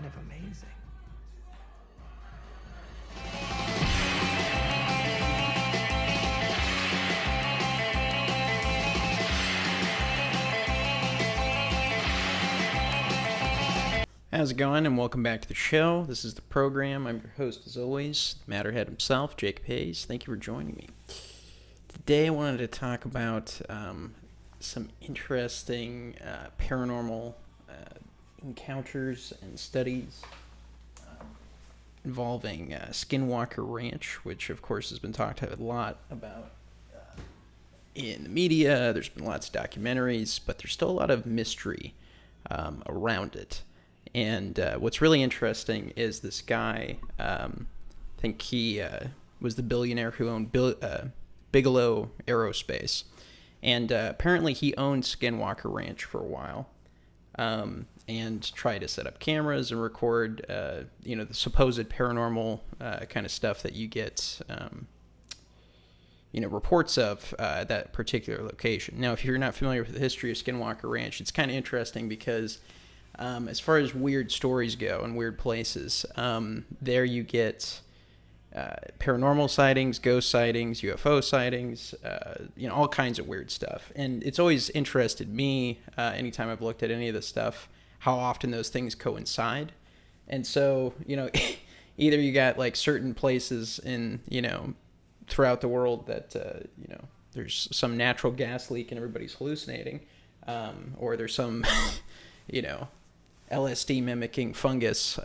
kind of amazing. How's it going, and welcome back to the show. This is the program. I'm your host, as always, Matterhead himself, Jacob Hayes. Thank you for joining me. Today I wanted to talk about some interesting paranormal encounters and studies involving Skinwalker Ranch, which of course has been talked a lot about in the media. There's been lots of documentaries, but there's still a lot of mystery around it. And what's really interesting is this guy, I think he was the billionaire who owned Bigelow Aerospace. And apparently he owned Skinwalker Ranch for a while and tried to set up cameras and record, the supposed paranormal kind of stuff that you get, reports of that particular location. Now, if you're not familiar with the history of Skinwalker Ranch, it's kind of interesting because as far as weird stories go and weird places, there you get paranormal sightings, ghost sightings, UFO sightings, all kinds of weird stuff. And it's always interested me, anytime I've looked at any of this stuff, how often those things coincide. And so, either you got like certain places in, throughout the world that, there's some natural gas leak and everybody's hallucinating, or there's some, LSD mimicking fungus,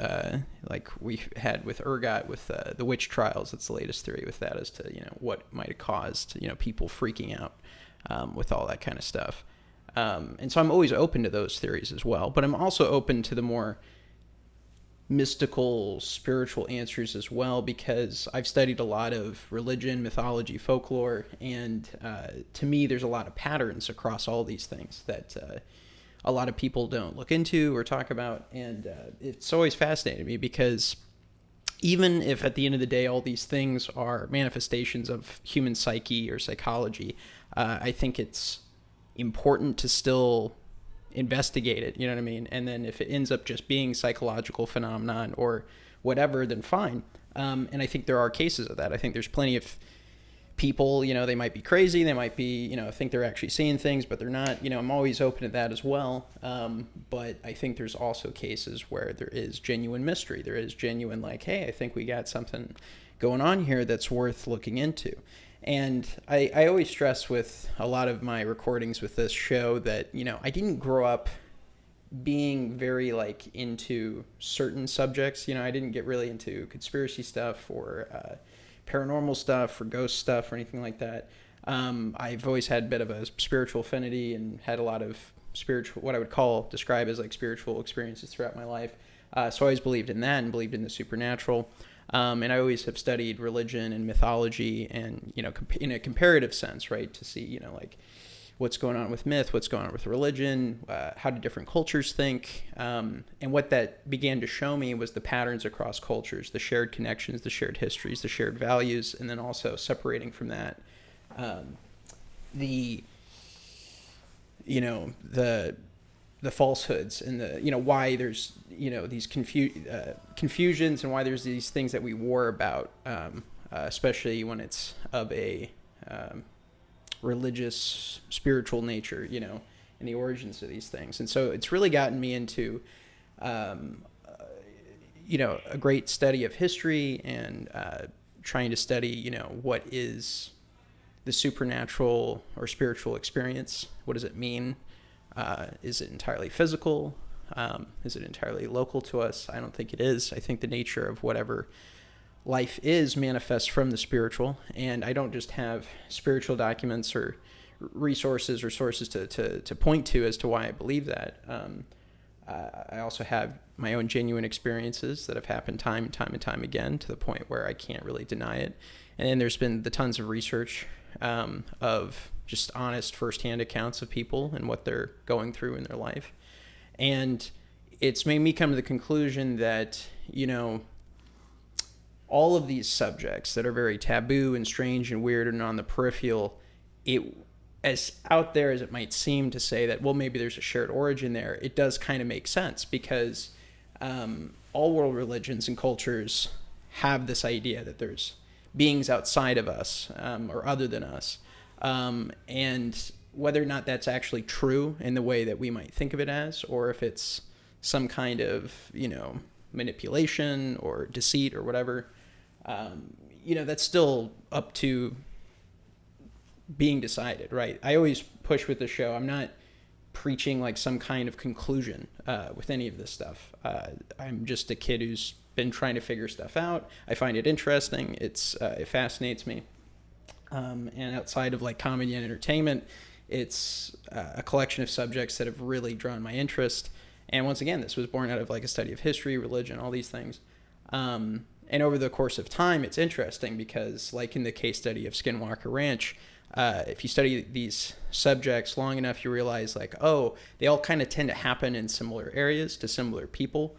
like we had with ergot with the witch trials. That's the latest theory with that as to what might have caused people freaking out with all that kind of stuff. And so I'm always open to those theories as well, but I'm also open to the more mystical, spiritual answers as well, because I've studied a lot of religion, mythology, folklore, and to me there's a lot of patterns across all these things that a lot of people don't look into or talk about, and it's always fascinated me because even if at the end of the day all these things are manifestations of human psyche or psychology, I think it's important to still investigate it, you know what I mean? And then if it ends up just being psychological phenomenon or whatever, then fine. And I think there are cases of that. I think there's plenty of people, they might be crazy, they might be, think they're actually seeing things, but they're not. I'm always open to that as well. But I think there's also cases where there is genuine mystery. There is genuine, like, hey, I think we got something going on here that's worth looking into. And I always stress with a lot of my recordings with this show that, I didn't grow up being very into certain subjects. I didn't get really into conspiracy stuff or paranormal stuff or ghost stuff or anything like that. I've always had a bit of a spiritual affinity and had a lot of spiritual, what I would describe as spiritual experiences throughout my life. So I always believed in that and believed in the supernatural. And I always have studied religion and mythology and, in a comparative sense, right, to see, what's going on with myth, what's going on with religion, how do different cultures think. And what that began to show me was the patterns across cultures, the shared connections, the shared histories, the shared values, and then also separating from that the falsehoods and the, why there's, these confusions and why there's these things that we war about, especially when it's of a religious, spiritual nature, and the origins of these things. And so it's really gotten me into, a great study of history and trying to study, what is the supernatural or spiritual experience? What does it mean? Is it entirely physical? Is it entirely local to us? I don't think it is. I think the nature of whatever life is manifests from the spiritual, and I don't just have spiritual documents or resources or sources to point to as to why I believe that. I also have my own genuine experiences that have happened time and time again to the point where I can't really deny it. And then there's been the tons of research of just honest firsthand accounts of people and what they're going through in their life. And it's made me come to the conclusion that, all of these subjects that are very taboo and strange and weird and on the peripheral, it, as out there as it might seem to say that, well, maybe there's a shared origin there, it does kind of make sense because all world religions and cultures have this idea that there's beings outside of us, or other than us. And whether or not that's actually true in the way that we might think of it as, or if it's some kind of, manipulation or deceit or whatever, that's still up to being decided, right? I always push with the show. I'm not preaching like some kind of conclusion with any of this stuff. I'm just a kid who's been trying to figure stuff out. I find it interesting. It fascinates me. And outside of like comedy and entertainment, it's a collection of subjects that have really drawn my interest. And once again, this was born out of like a study of history, religion, all these things. And over the course of time, it's interesting because, like in the case study of Skinwalker Ranch, if you study these subjects long enough, you realize like, oh, they all kind of tend to happen in similar areas to similar people.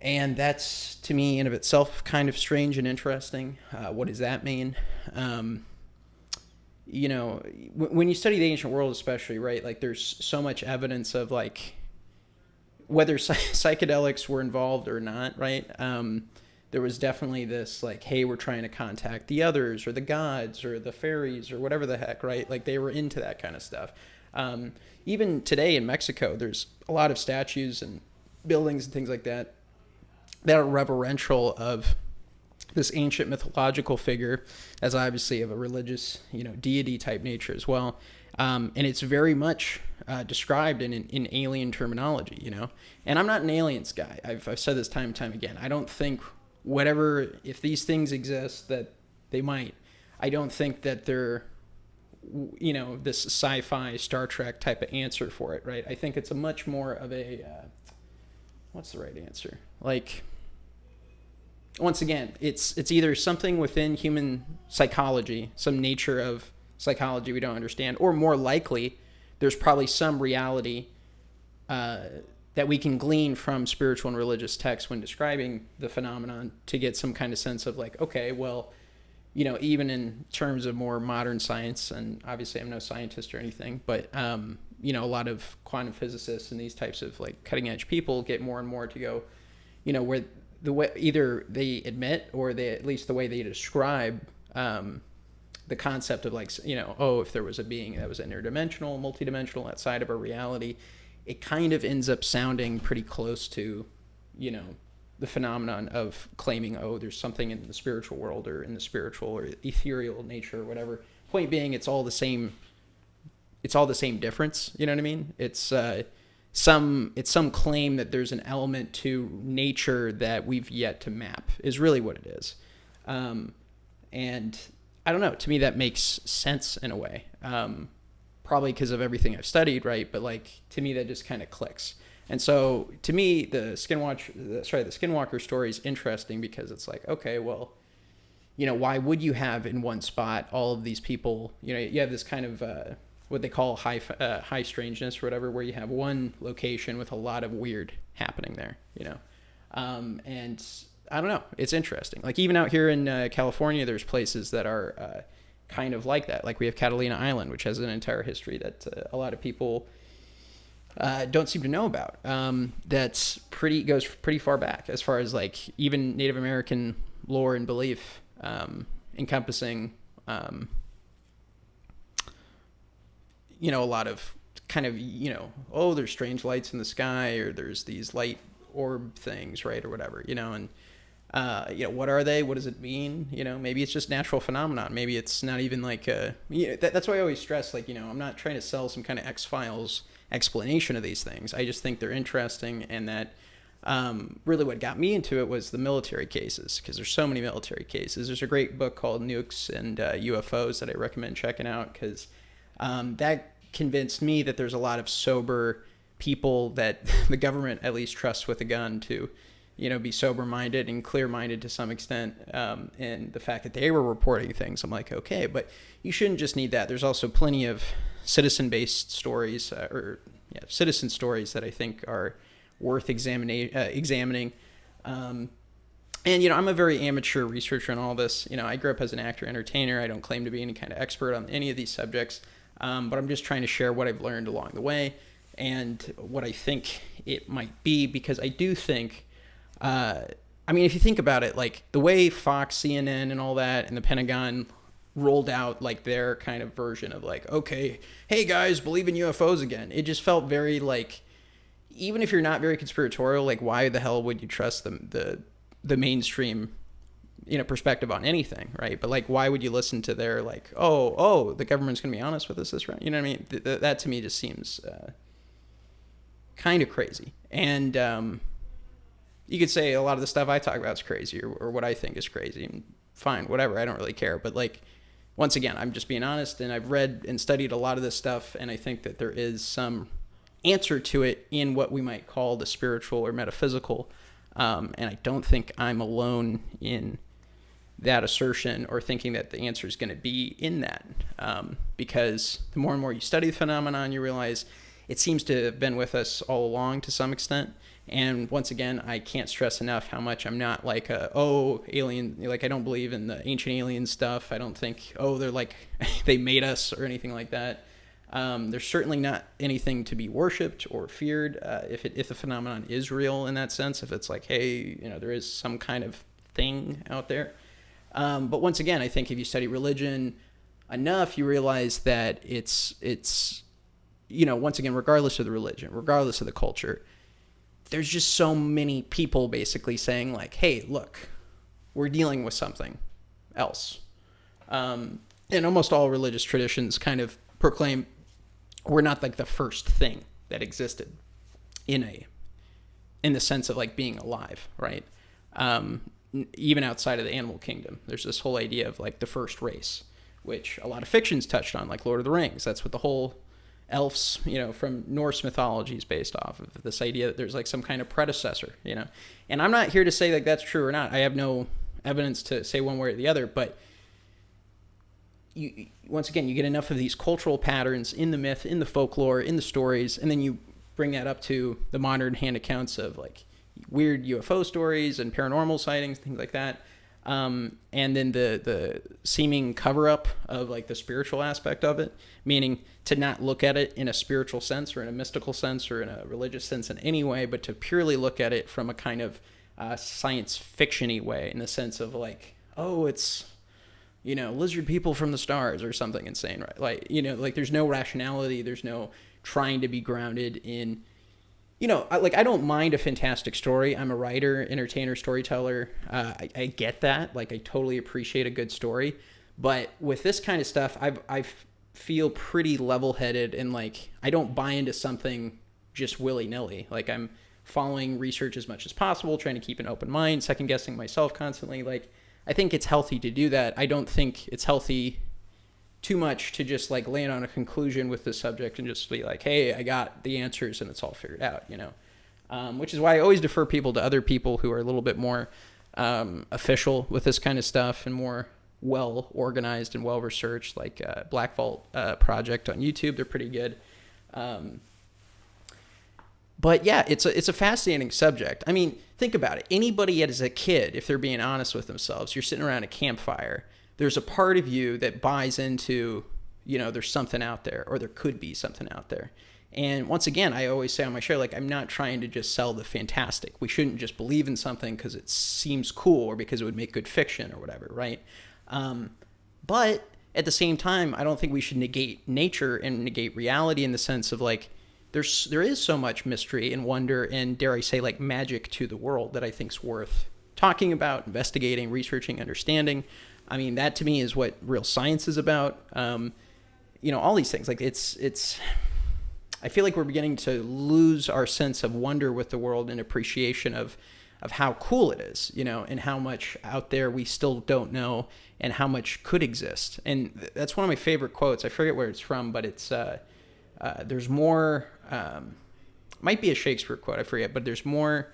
And that's, to me, in of itself, kind of strange and interesting. What does that mean? When you study the ancient world especially, right, like there's so much evidence of like whether psychedelics were involved or not, right? There was definitely this like, hey, we're trying to contact the others or the gods or the fairies or whatever the heck, right? Like they were into that kind of stuff. Even today in Mexico, there's a lot of statues and buildings and things like that that are reverential of this ancient mythological figure, as obviously of a religious, deity type nature as well. And it's very much described in alien terminology, And I'm not an aliens guy. I've said this time and time again. I don't think if these things exist, that they might. I don't think that they're, this sci-fi Star Trek type of answer for it, right? I think it's a much more of a, what's the right answer? Like, once again, it's either something within human psychology, some nature of psychology we don't understand, or more likely, there's probably some reality that we can glean from spiritual and religious texts when describing the phenomenon to get some kind of sense of like, okay, well, even in terms of more modern science, and obviously I'm no scientist or anything, but, a lot of quantum physicists and these types of like cutting edge people get more and more to go, where the way either they admit or at least the way they describe the concept of like, if there was a being that was interdimensional, multidimensional, outside of our reality, it kind of ends up sounding pretty close to, the phenomenon of claiming, oh, there's something in the spiritual world or in the spiritual or ethereal nature or whatever. Point being, it's all the same difference. You know what I mean? It's some claim that there's an element to nature that we've yet to map is really what it is. And I don't know, to me that makes sense in a way. Probably because of everything I've studied, right? But like, to me that just kind of clicks. And so to me, the Skinwalker story is interesting because it's like, okay, well, why would you have in one spot all of these people, you have this kind of, what they call high strangeness or whatever, where you have one location with a lot of weird happening there, and I don't know, it's interesting. Like even out here in California, there's places that are kind of like that. Like we have Catalina Island, which has an entire history that a lot of people don't seem to know about. That's goes pretty far back as far as like even Native American lore and belief, encompassing a lot of kind of, there's strange lights in the sky, or there's these light orb things, right, or whatever, and what are they? What does it mean? Maybe it's just natural phenomenon. Maybe it's not even like that's why I always stress, like, I'm not trying to sell some kind of X-Files explanation of these things. I just think they're interesting, and that really what got me into it was the military cases, because there's so many military cases. There's a great book called Nukes and UFOs that I recommend checking out, because that convinced me that there's a lot of sober people that the government at least trusts with a gun to, be sober-minded and clear-minded to some extent. And the fact that they were reporting things, I'm like, okay, but you shouldn't just need that. There's also plenty of citizen-based stories, citizen stories that I think are worth examining. And, I'm a very amateur researcher on all this. I grew up as an actor, entertainer. I don't claim to be any kind of expert on any of these subjects. But I'm just trying to share what I've learned along the way. and what I think it might be, because I do think, I mean, if you think about it, like the way Fox, CNN, and all that, and the Pentagon rolled out like their kind of version of like, okay, hey guys, believe in UFOs again. It just felt very like, even if you're not very conspiratorial, like why the hell would you trust the mainstream, perspective on anything, right? But like, why would you listen to their like, oh, the government's gonna be honest with us this round? You know what I mean? That to me just seems kind of crazy. And you could say a lot of the stuff I talk about is crazy, or what I think is crazy. And fine, whatever. I don't really care. But like, once again, I'm just being honest, and I've read and studied a lot of this stuff, and I think that there is some answer to it in what we might call the spiritual or metaphysical. And I don't think I'm alone in that assertion or thinking that the answer is going to be in that. Because the more and more you study the phenomenon, you realize it seems to have been with us all along to some extent. And once again, I can't stress enough how much I'm not like alien, like I don't believe in the ancient alien stuff. I don't think, they're like, they made us or anything like that. There's certainly not anything to be worshipped or feared if the phenomenon is real in that sense, if it's like, hey, there is some kind of thing out there. But once again, I think if you study religion enough, you realize that it's once again, regardless of the religion, regardless of the culture, there's just so many people basically saying like, hey, look, we're dealing with something else. And almost all religious traditions kind of proclaim we're not like the first thing that existed in the sense of like being alive, right? Even outside of the animal kingdom, there's this whole idea of like the first race, which a lot of fictions touched on, like Lord of the Rings. That's what the whole elves, from Norse mythology is based off of, this idea that there's like some kind of predecessor, and I'm not here to say like that's true or not. I have no evidence to say one way or the other, but once again, you get enough of these cultural patterns in the myth, in the folklore, in the stories, and then you bring that up to the modern hand accounts of like weird UFO stories and paranormal sightings, things like that. And then the seeming cover-up of like the spiritual aspect of it, meaning to not look at it in a spiritual sense or in a mystical sense or in a religious sense in any way, but to purely look at it from a kind of science fiction-y way, in the sense of like, it's lizard people from the stars or something insane, right? Like, like there's no rationality, there's no trying to be grounded in, I don't mind a fantastic story. I'm a writer, entertainer, storyteller. I get that. Like, I totally appreciate a good story. But with this kind of stuff, I feel pretty level-headed, and like, I don't buy into something just willy-nilly. Like, I'm following research as much as possible, trying to keep an open mind, second-guessing myself constantly. Like, I think it's healthy to do that. I don't think it's healthy too much to just like land on a conclusion with this subject and just be like, hey, I got the answers and it's all figured out, which is why I always defer people to other people who are a little bit more official with this kind of stuff and more well organized and well researched, like Black Vault Project on YouTube. They're pretty good. But yeah, it's a fascinating subject. I mean, think about it. Anybody as a kid, if they're being honest with themselves, you're sitting around a campfire, there's a part of you that buys into, there's something out there, or there could be something out there. And once again, I always say on my show, like, I'm not trying to just sell the fantastic. We shouldn't just believe in something because it seems cool or because it would make good fiction or whatever, right? But at the same time, I don't think we should negate nature and negate reality in the sense of like, there is so much mystery and wonder and, dare I say, like magic to the world that I think is worth talking about, investigating, researching, understanding. I mean, that to me is what real science is about. All these things, like it's, I feel like we're beginning to lose our sense of wonder with the world and appreciation of how cool it is, and how much out there we still don't know and how much could exist. And that's one of my favorite quotes. I forget where it's from, but it's, there's more, might be a Shakespeare quote, I forget, but there's more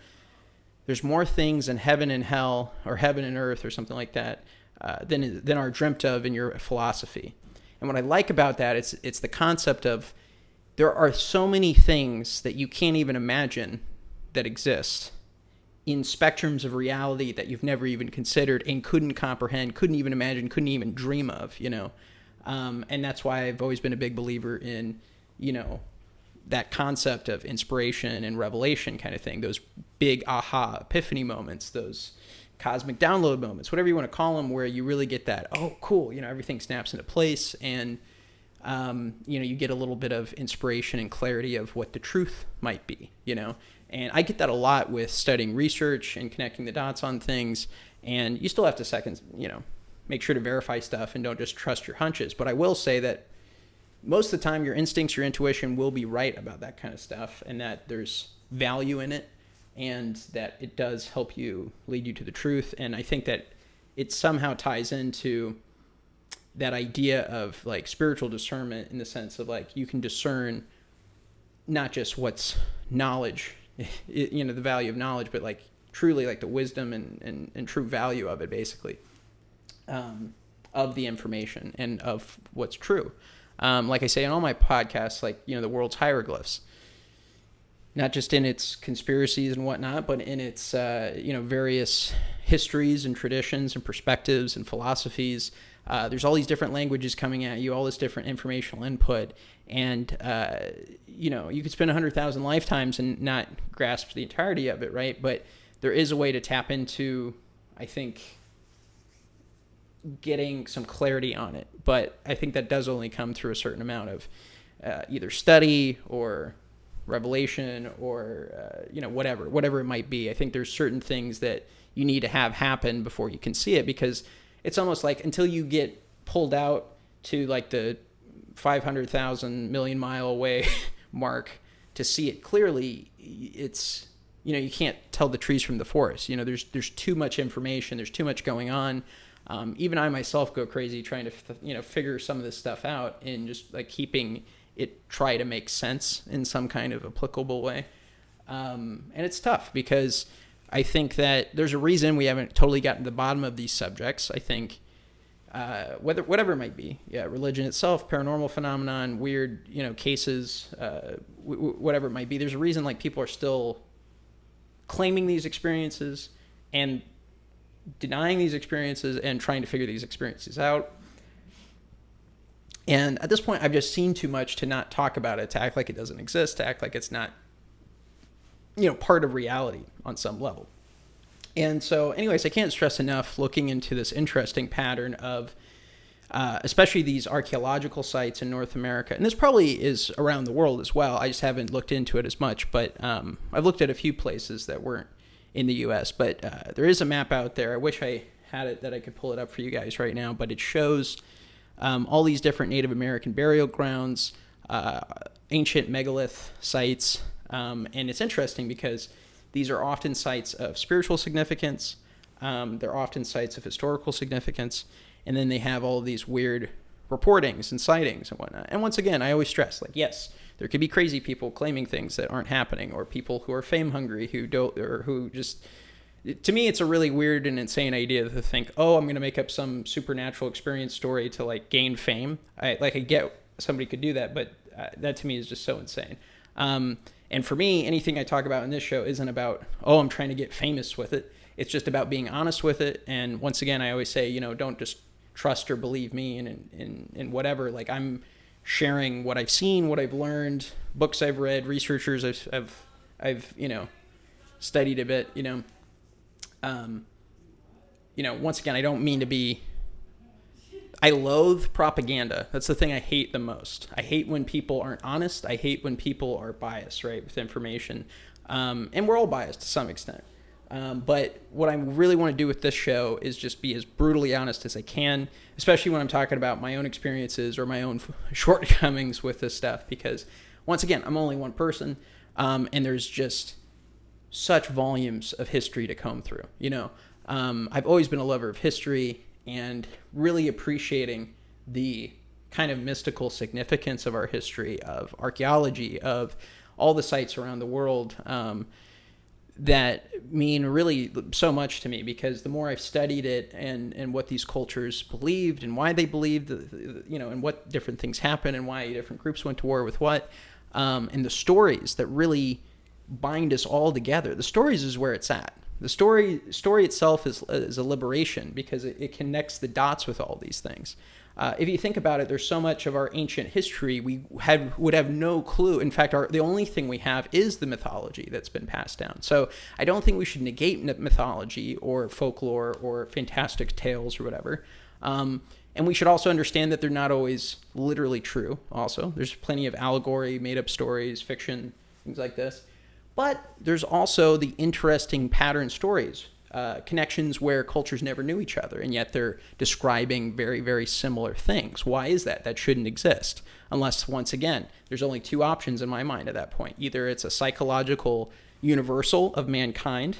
things in heaven and hell, or heaven and earth, or something like that, than are dreamt of in your philosophy. And what I like about that, it's the concept of there are so many things that you can't even imagine that exist in spectrums of reality that you've never even considered and couldn't comprehend, couldn't even imagine, couldn't even dream of, And that's why I've always been a big believer in, that concept of inspiration and revelation kind of thing, those big aha epiphany moments, those cosmic download moments, whatever you want to call them, where you really get that, oh, cool, everything snaps into place, and you get a little bit of inspiration and clarity of what the truth might be, And I get that a lot with studying research and connecting the dots on things. And you still have to make sure to verify stuff and don't just trust your hunches. But I will say that most of the time your instincts, your intuition will be right about that kind of stuff, and that there's value in it, and that it does help you lead you to the truth. And I think that it somehow ties into that idea of like spiritual discernment, in the sense of like you can discern not just what's knowledge, the value of knowledge, but like truly like the wisdom and true value of it, basically, of the information and of what's true. Like I say in all my podcasts, like, the world's hieroglyphs, not just in its conspiracies and whatnot, but in its, various histories and traditions and perspectives and philosophies. There's all these different languages coming at you, all this different informational input. And, you could spend 100,000 lifetimes and not grasp the entirety of it, right? But there is a way to tap into, I think, getting some clarity on it. But I think that does only come through a certain amount of either study or revelation or, whatever it might be. I think there's certain things that you need to have happen before you can see it, because it's almost like until you get pulled out to like the 500,000 million mile away mark to see it clearly, it's, you can't tell the trees from the forest. There's too much information. There's too much going on. Even I myself go crazy trying to, figure some of this stuff out, and just like keeping it try to make sense in some kind of applicable way. And it's tough, because I think that there's a reason we haven't totally gotten to the bottom of these subjects. I think whatever it might be, religion itself, paranormal phenomenon, weird, cases, whatever it might be. There's a reason like people are still claiming these experiences and denying these experiences and trying to figure these experiences out. And at this point, I've just seen too much to not talk about it, to act like it doesn't exist, to act like it's not, part of reality on some level. And so anyways, I can't stress enough looking into this interesting pattern of especially these archaeological sites in North America. And this probably is around the world as well. I just haven't looked into it as much, but I've looked at a few places that weren't in the U.S., but there is a map out there. I wish I had it, that I could pull it up for you guys right now, but it shows all these different Native American burial grounds, ancient megalith sites, and it's interesting because these are often sites of spiritual significance. They're often sites of historical significance. And then they have all of these weird reportings and sightings and whatnot. And once again, I always stress, like, yes, there could be crazy people claiming things that aren't happening, or people who are fame hungry, who don't, or who just, to me, it's a really weird and insane idea to think, oh, I'm going to make up some supernatural experience story to like gain fame. I get somebody could do that, but that to me is just so insane. And for me, anything I talk about in this show isn't about, oh, I'm trying to get famous with it. It's just about being honest with it. And once again, I always say, don't just trust or believe me in whatever. Like, I'm sharing what I've seen, what I've learned, books I've read, researchers I've studied a bit. Once again, I don't mean to be. I loathe propaganda. That's the thing I hate the most. I hate when people aren't honest. I hate when people are biased, right, with information. And we're all biased to some extent. But what I really want to do with this show is just be as brutally honest as I can, especially when I'm talking about my own experiences or my own shortcomings with this stuff. Because, once again, I'm only one person, and there's just such volumes of history to comb through. I've always been a lover of history and really appreciating the kind of mystical significance of our history, of archaeology, of all the sites around the world that mean really so much to me, because the more I've studied it and what these cultures believed and why they believed, and what different things happened and why different groups went to war with what, and the stories that really bind us all together. The stories is where it's at. The story itself is a liberation, because it connects the dots with all these things. If you think about it, there's so much of our ancient history we would have no clue. In fact, the only thing we have is the mythology that's been passed down. So I don't think we should negate mythology or folklore or fantastic tales or whatever. And we should also understand that they're not always literally true. Also, there's plenty of allegory, made-up stories, fiction, things like this. But there's also the interesting pattern stories, connections where cultures never knew each other, and yet they're describing very, very similar things. Why is that? That shouldn't exist. Unless, once again, there's only two options in my mind at that point. Either it's a psychological universal of mankind,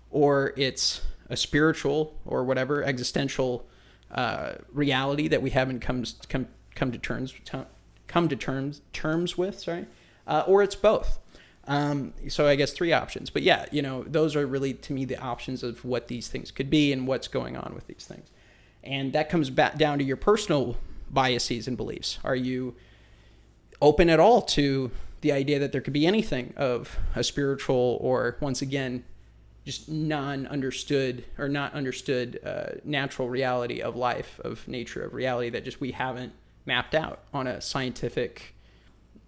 or it's a spiritual or whatever existential reality that we haven't come to terms with. Sorry, or it's both. So I guess three options. But yeah, those are really, to me, the options of what these things could be and what's going on with these things. And that comes back down to your personal biases and beliefs. Are you open at all to the idea that there could be anything of a spiritual or, once again, just non-understood or not understood natural reality of life, of nature, of reality that just we haven't mapped out on a scientific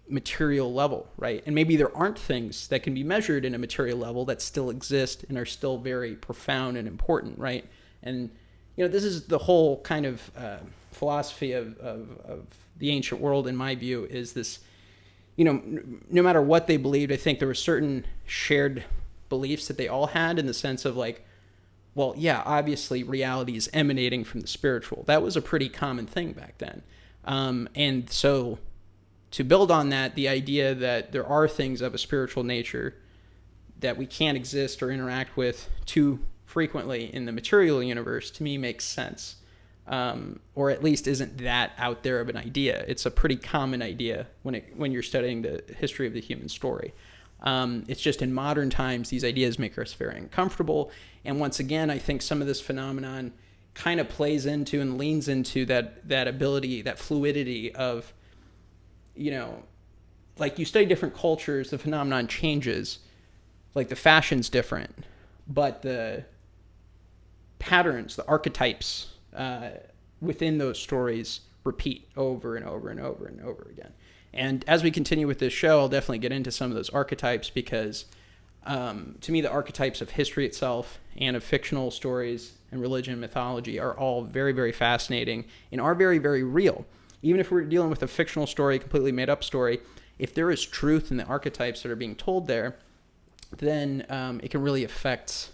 material level, right? And maybe there aren't things that can be measured in a material level that still exist and are still very profound and important, right? And this is the whole kind of philosophy of the ancient world, in my view, is this, no matter what they believed, I think there were certain shared beliefs that they all had, in the sense of like, well, yeah, obviously reality is emanating from the spiritual. That was a pretty common thing back then. And so to build on that, the idea that there are things of a spiritual nature that we can't exist or interact with too frequently in the material universe, to me makes sense. Or at least isn't that out there of an idea. It's a pretty common idea when you're studying the history of the human story. It's just in modern times, these ideas make us very uncomfortable. And once again, I think some of this phenomenon kind of plays into and leans into that ability, that fluidity of, like you study different cultures, the phenomenon changes. Like the fashion's different, but the patterns, the archetypes within those stories repeat over and over and over and over again. And as we continue with this show, I'll definitely get into some of those archetypes because to me, the archetypes of history itself and of fictional stories and religion and mythology are all very, very fascinating and are very, very real. Even if we're dealing with a fictional story, completely made up story, if there is truth in the archetypes that are being told there, then it can really affect,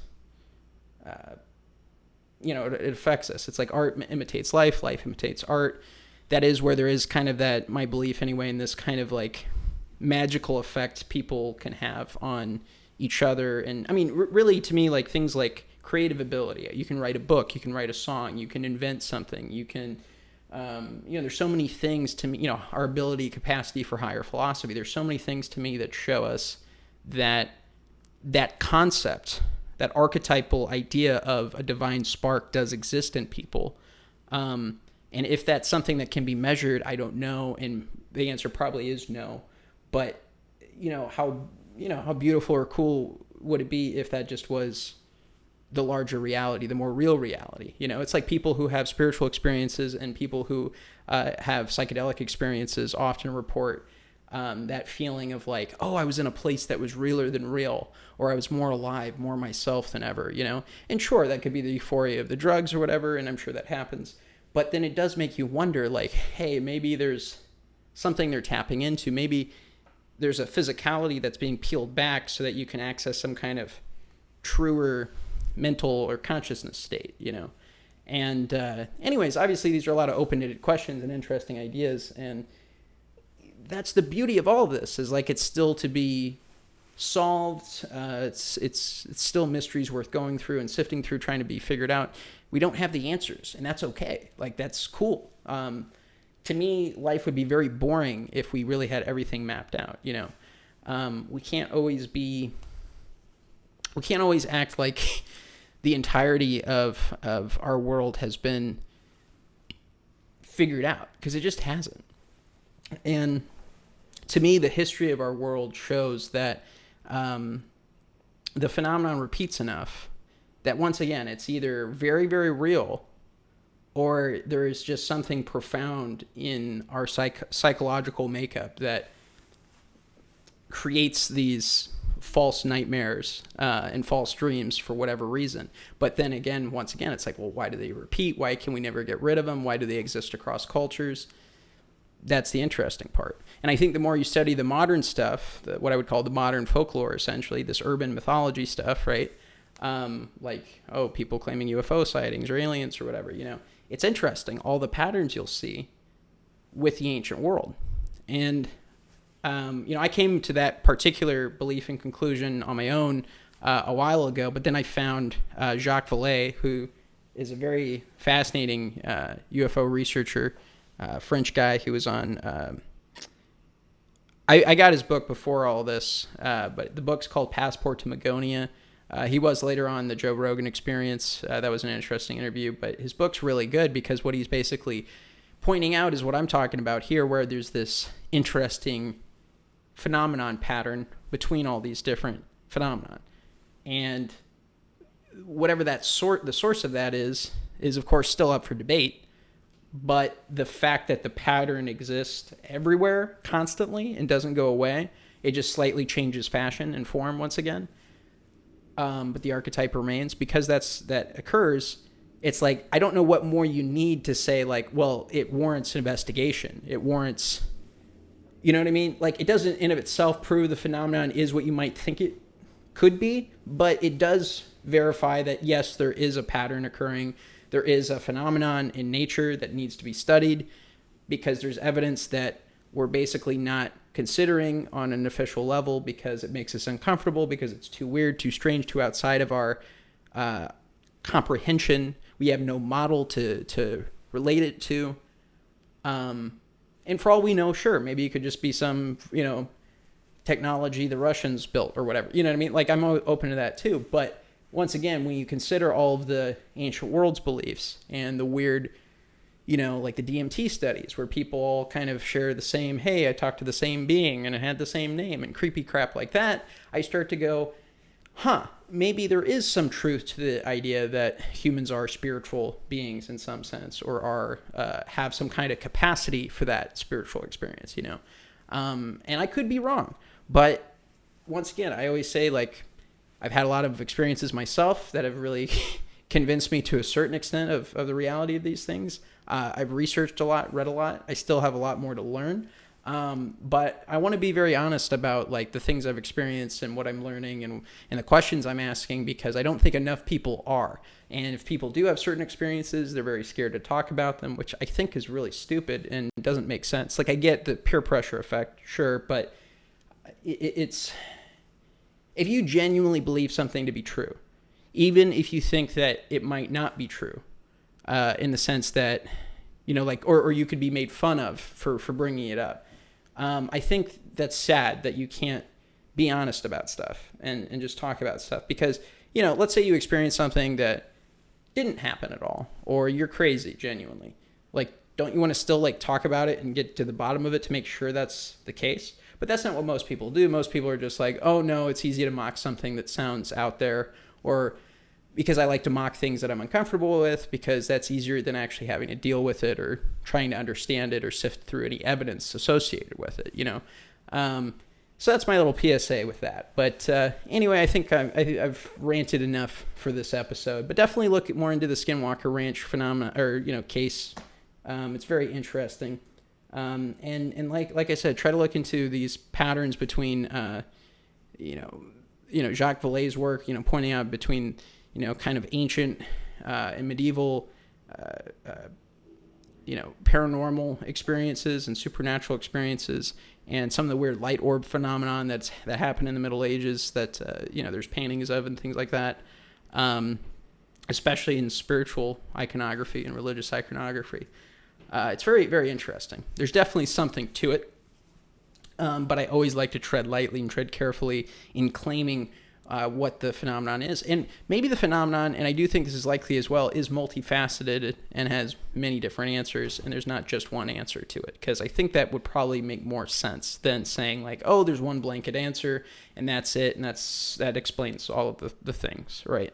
it affects us. It's like art imitates life, life imitates art. That is where there is kind of that, my belief anyway, in this kind of like magical effect people can have on each other. And I mean, really to me, like things like creative ability. You can write a book, you can write a song, you can invent something, you can, there's so many things to me, our ability, capacity for higher philosophy. There's so many things to me that show us that concept, that archetypal idea of a divine spark does exist in people. And if that's something that can be measured, I don't know. And the answer probably is no. But, how beautiful or cool would it be if that just was the larger reality, the more real reality? It's like people who have spiritual experiences and people who have psychedelic experiences often report that feeling of like, oh, I was in a place that was realer than real, or I was more alive, more myself than ever, And sure, that could be the euphoria of the drugs or whatever, and I'm sure that happens. But then it does make you wonder, like, hey, maybe there's something they're tapping into. Maybe there's a physicality that's being peeled back so that you can access some kind of truer mental or consciousness state, And anyways, obviously these are a lot of open-ended questions and interesting ideas. And that's the beauty of all of this, is like it's still to be solved. It's still mysteries worth going through and sifting through, trying to be figured out. We don't have the answers, and that's okay. Like, that's cool. To me, life would be very boring if we really had everything mapped out. We can't always act like the entirety of our world has been figured out, because it just hasn't. And to me, the history of our world shows that the phenomenon repeats enough that once again, it's either very, very real or there is just something profound in our psychological makeup that creates these false nightmares and false dreams for whatever reason. But then again, once again, it's like, well, why do they repeat? Why can we never get rid of them? Why do they exist across cultures? That's the interesting part. And I think the more you study the modern stuff, what I would call the modern folklore, essentially, this urban mythology stuff, right? Like, oh, people claiming UFO sightings or aliens or whatever, you know, it's interesting, all the patterns you'll see with the ancient world. And, you know, I came to that particular belief and conclusion on my own a while ago, but then I found Jacques Vallée, who is a very fascinating UFO researcher, French guy who was on... I got his book before all this, but the book's called Passport to Magonia. He was later on the Joe Rogan Experience. That was an interesting interview, but his book's really good because what he's basically pointing out is what I'm talking about here, where there's this interesting phenomenon pattern between all these different phenomenon. And whatever that the source of that is of course still up for debate. But the fact that the pattern exists everywhere constantly and doesn't go away, it just slightly changes fashion and form once again. But the archetype remains. Because that occurs, it's like, I don't know what more you need to say, like, well, it warrants an investigation. It warrants, you know what I mean? Like, it doesn't in of itself prove the phenomenon is what you might think it could be, but it does verify that, yes, there is a pattern occurring. There is a phenomenon in nature that needs to be studied because there's evidence that we're basically not considering on an official level because it makes us uncomfortable, because it's too weird, too strange, too outside of our comprehension. We have no model to relate it to. And for all we know, sure, maybe it could just be some, you know, technology the Russians built or whatever. You know what I mean? Like, I'm open to that too. But once again, when you consider all of the ancient world's beliefs and the weird, you know, like the DMT studies where people all kind of share the same, hey, I talked to the same being and it had the same name and creepy crap like that, I start to go, maybe there is some truth to the idea that humans are spiritual beings in some sense, or are have some kind of capacity for that spiritual experience, you know. And I could be wrong. But once again, I always say, like, I've had a lot of experiences myself that have really convinced me to a certain extent of the reality of these things. I've researched a lot, read a lot. I still have a lot more to learn. But I want to be very honest about, like, the things I've experienced and what I'm learning and the questions I'm asking, because I don't think enough people are. And if people do have certain experiences, they're very scared to talk about them, which I think is really stupid and doesn't make sense. Like, I get the peer pressure effect, sure, but it's... If you genuinely believe something to be true, even if you think that it might not be true, in the sense that, you know, like, or you could be made fun of for bringing it up, I think that's sad that you can't be honest about stuff and just talk about stuff. Because, you know, let's say you experience something that didn't happen at all, or you're crazy, genuinely. Like, don't you want to still, like, talk about it and get to the bottom of it to make sure that's the case? But that's not what most people do. Most people are just like, oh, no, it's easy to mock something that sounds out there, or because I like to mock things that I'm uncomfortable with, because that's easier than actually having to deal with it or trying to understand it or sift through any evidence associated with it, you know. So that's my little PSA with that. But anyway, I think I've ranted enough for this episode. But definitely look more into the Skinwalker Ranch phenomena, or, you know, case. It's very interesting. And like I said, try to look into these patterns between, you know, Jacques Vallée's work, you know, pointing out between, you know, kind of ancient and medieval, you know, paranormal experiences and supernatural experiences, and some of the weird light orb phenomenon that happened in the Middle Ages that, you know, there's paintings of and things like that, especially in spiritual iconography and religious iconography. It's very, very interesting. There's definitely something to it, but I always like to tread lightly and tread carefully in claiming what the phenomenon is. And maybe the phenomenon, and I do think this is likely as well, is multifaceted and has many different answers, and there's not just one answer to it, because I think that would probably make more sense than saying, like, oh, there's one blanket answer, and that's it, and that explains all of the things, right?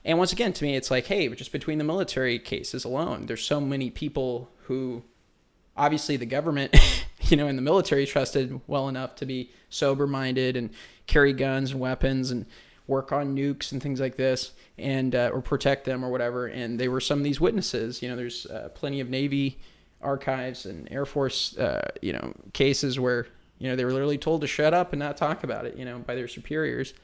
And once again, to me, it's like, hey, just between the military cases alone, there's so many people who obviously the government, in the military trusted well enough to be sober-minded and carry guns and weapons and work on nukes and things like this, and or protect them or whatever. And they were some of these witnesses. There's plenty of Navy archives and Air Force, cases where, they were literally told to shut up and not talk about it, by their superiors.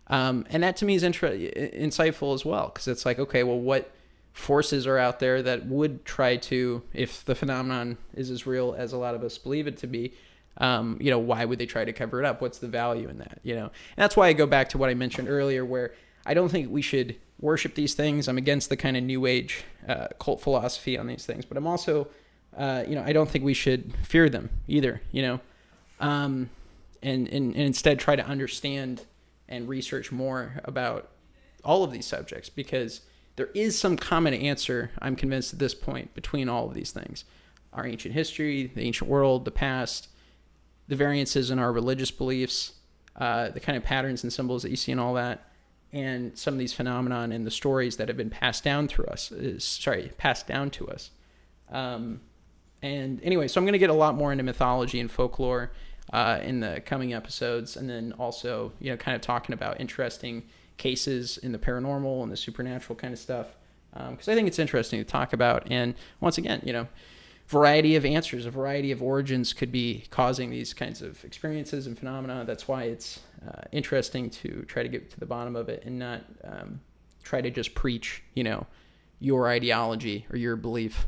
And that to me is insightful as well, because it's like, okay, well, what forces are out there that would try to, if the phenomenon is as real as a lot of us believe it to be, why would they try to cover it up? What's the value in that? And that's why I go back to what I mentioned earlier, where I don't think we should worship these things. I'm against the kind of new age cult philosophy on these things, but I'm also, I don't think we should fear them either, and instead try to understand and research more about all of these subjects, because there is some common answer, I'm convinced at this point, between all of these things. Our ancient history, the ancient world, the past, the variances in our religious beliefs, the kind of patterns and symbols that you see in all that, and some of these phenomenon and the stories that have been passed down to us. And anyway, so I'm going to get a lot more into mythology and folklore in the coming episodes, and then also, kind of talking about interesting cases in the paranormal and the supernatural kind of stuff, because I think it's interesting to talk about. And once again, variety of answers, a variety of origins could be causing these kinds of experiences and phenomena. That's why it's interesting to try to get to the bottom of it and not try to just preach, your ideology or your belief.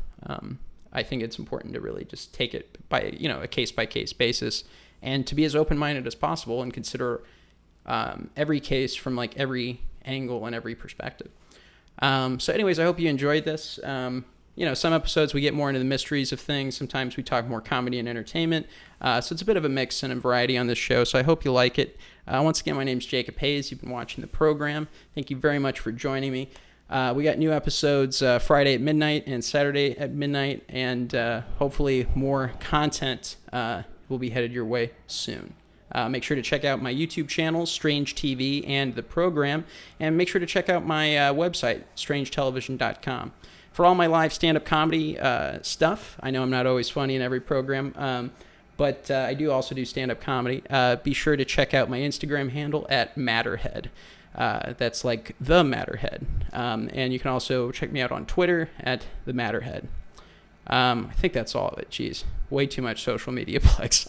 I think it's important to really just take it by, a case-by-case basis, and to be as open-minded as possible and consider every case from like every angle and every perspective. So anyways, I hope you enjoyed this. Some episodes we get more into the mysteries of things. Sometimes we talk more comedy and entertainment. So it's a bit of a mix and a variety on this show. So I hope you like it. Once again, my name's Jacob Hayes. You've been watching the program. Thank you very much for joining me. We got new episodes Friday at midnight and Saturday at midnight, and hopefully more content will be headed your way soon. Make sure to check out my YouTube channel, Strange TV, and the program, and make sure to check out my website, strangetelevision.com. For all my live stand-up comedy stuff, I know I'm not always funny in every program, but I do also do stand-up comedy. Be sure to check out my Instagram handle at Matterhead. That's like the Matterhead. And you can also check me out on Twitter at the Matterhead. I think that's all of it. Jeez, way too much social media plugs.